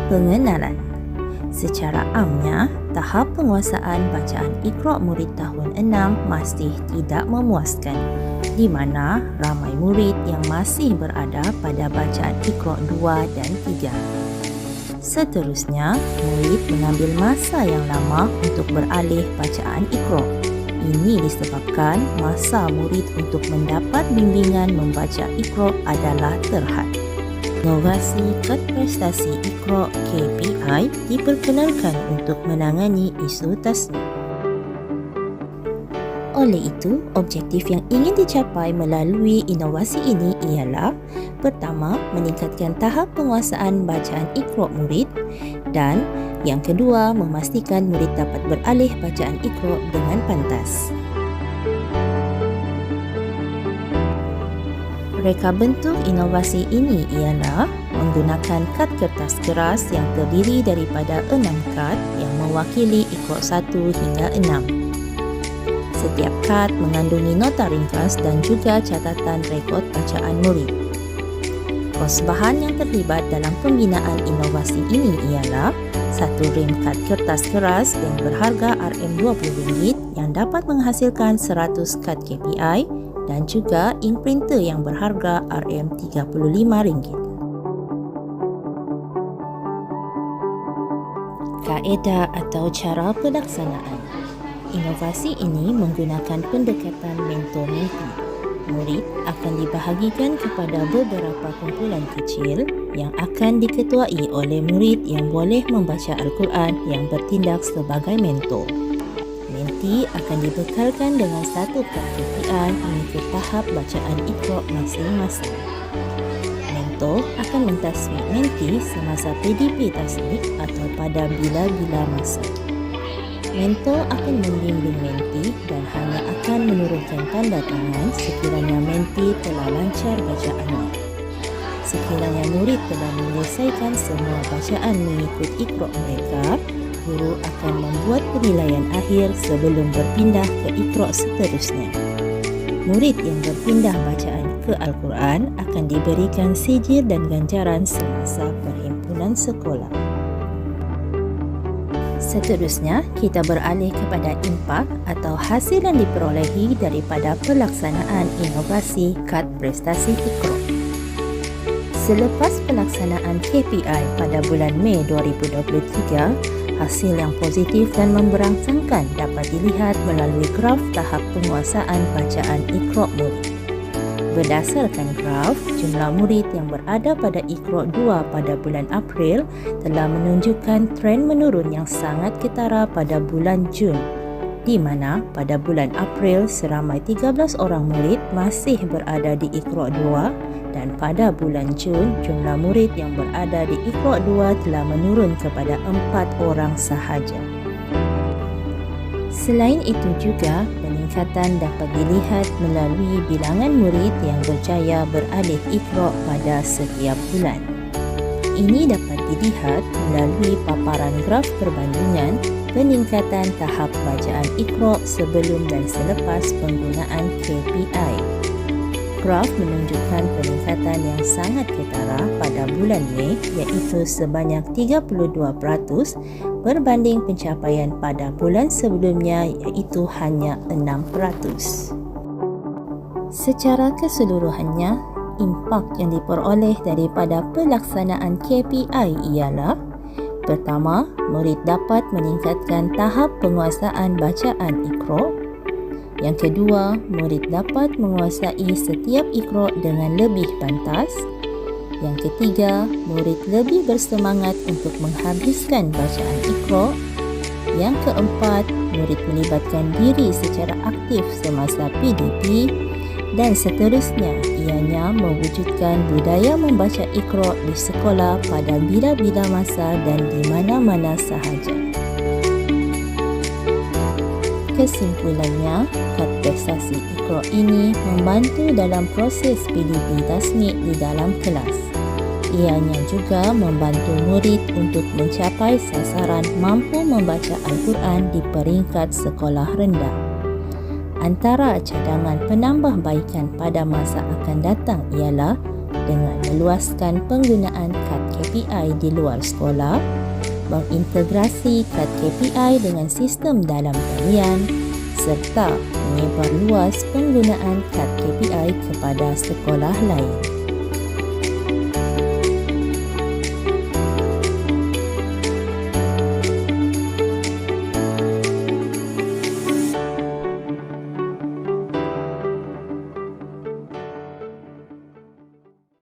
Pengenalan. Secara amnya, tahap penguasaan bacaan Iqra' murid tahun 6 masih tidak memuaskan, di mana ramai murid yang masih berada pada bacaan Iqra' 2 dan 3. Seterusnya, murid mengambil masa yang lama untuk beralih bacaan Iqra'. Ini disebabkan masa murid untuk mendapat bimbingan membaca Iqra' adalah terhad. Inovasi kad prestasi Iqra' KPI diperkenalkan untuk menangani isu tasnik. Oleh itu, objektif yang ingin dicapai melalui inovasi ini ialah: pertama, meningkatkan tahap penguasaan bacaan Iqra' murid, dan yang kedua, memastikan murid dapat beralih bacaan Iqra' dengan pantas. Reka bentuk inovasi ini ialah menggunakan kad kertas keras yang terdiri daripada 6 kad yang mewakili Iqra' 1 hingga 6. Setiap kad mengandungi nota ringkas dan juga catatan rekod bacaan murid. Kos bahan yang terlibat dalam pembinaan inovasi ini ialah 1 rem kad kertas keras yang berharga RM20 yang dapat menghasilkan 100 kad KPI, dan juga ink printer yang berharga RM35. Kaedah atau cara pelaksanaan. Inovasi ini menggunakan pendekatan mentor-mentee. Murid akan dibahagikan kepada beberapa kumpulan kecil yang akan diketuai oleh murid yang boleh membaca Al-Quran yang bertindak sebagai mentor. Mentee akan dibekalkan dengan 1 kad KPI mengikut tahap bacaan Iqra' masing-masing. Mentor akan mentasmik mentee semasa PDP tasmik atau pada bila-bila masa. Mentor akan membimbing mentee dan hanya akan menurunkan tanda tangan sekiranya mentee telah lancar bacaannya. Sekiranya murid telah menyelesaikan semua bacaan mengikut Iqra' mereka, guru akan membuat penilaian akhir sebelum berpindah ke Iqra' seterusnya. Murid yang berpindah bacaan ke Al-Quran akan diberikan sijil dan ganjaran semasa perhimpunan sekolah. Seterusnya, kita beralih kepada impak atau hasil yang diperolehi daripada pelaksanaan inovasi kad prestasi Iqra'. Selepas pelaksanaan KPI pada bulan Mei 2023, hasil yang positif dan memberangsangkan dapat dilihat melalui graf tahap penguasaan bacaan Iqra' murid. Berdasarkan graf, jumlah murid yang berada pada Iqra' 2 pada bulan April telah menunjukkan tren menurun yang sangat ketara pada bulan Jun, di mana pada bulan April seramai 13 orang murid masih berada di Iqra' 2, dan pada bulan Jun, jumlah murid yang berada di Iqra' 2 telah menurun kepada 4 orang sahaja. Selain itu juga, peningkatan dapat dilihat melalui bilangan murid yang berjaya beralih Iqra' pada setiap bulan. Ini dapat dilihat melalui paparan graf perbandingan peningkatan tahap bacaan Iqra' sebelum dan selepas penggunaan KPI. Graf menunjukkan peningkatan yang sangat ketara pada bulan Mei, iaitu sebanyak 32% berbanding pencapaian pada bulan sebelumnya, iaitu hanya 6%. Secara keseluruhannya, impak yang diperoleh daripada pelaksanaan KPI ialah: pertama, murid dapat meningkatkan tahap penguasaan bacaan Iqra'. Yang kedua, murid dapat menguasai setiap Iqra' dengan lebih pantas. Yang ketiga, murid lebih bersemangat untuk menghabiskan bacaan Iqra'. Yang keempat, murid melibatkan diri secara aktif semasa PDP. Dan seterusnya, ianya mewujudkan budaya membaca Iqra' di sekolah pada bila-bila masa dan di mana-mana sahaja. Kesimpulannya, kad prestasi Iqra' ini membantu dalam proses PDP tasnik di dalam kelas. Ianya juga membantu murid untuk mencapai sasaran mampu membaca Al-Quran di peringkat sekolah rendah. Antara cadangan penambahbaikan pada masa akan datang ialah dengan meluaskan penggunaan kad KPI KPI di luar sekolah, mengintegrasi kad KPI dengan sistem dalam talian, serta menyebarluas penggunaan kad KPI kepada sekolah lain.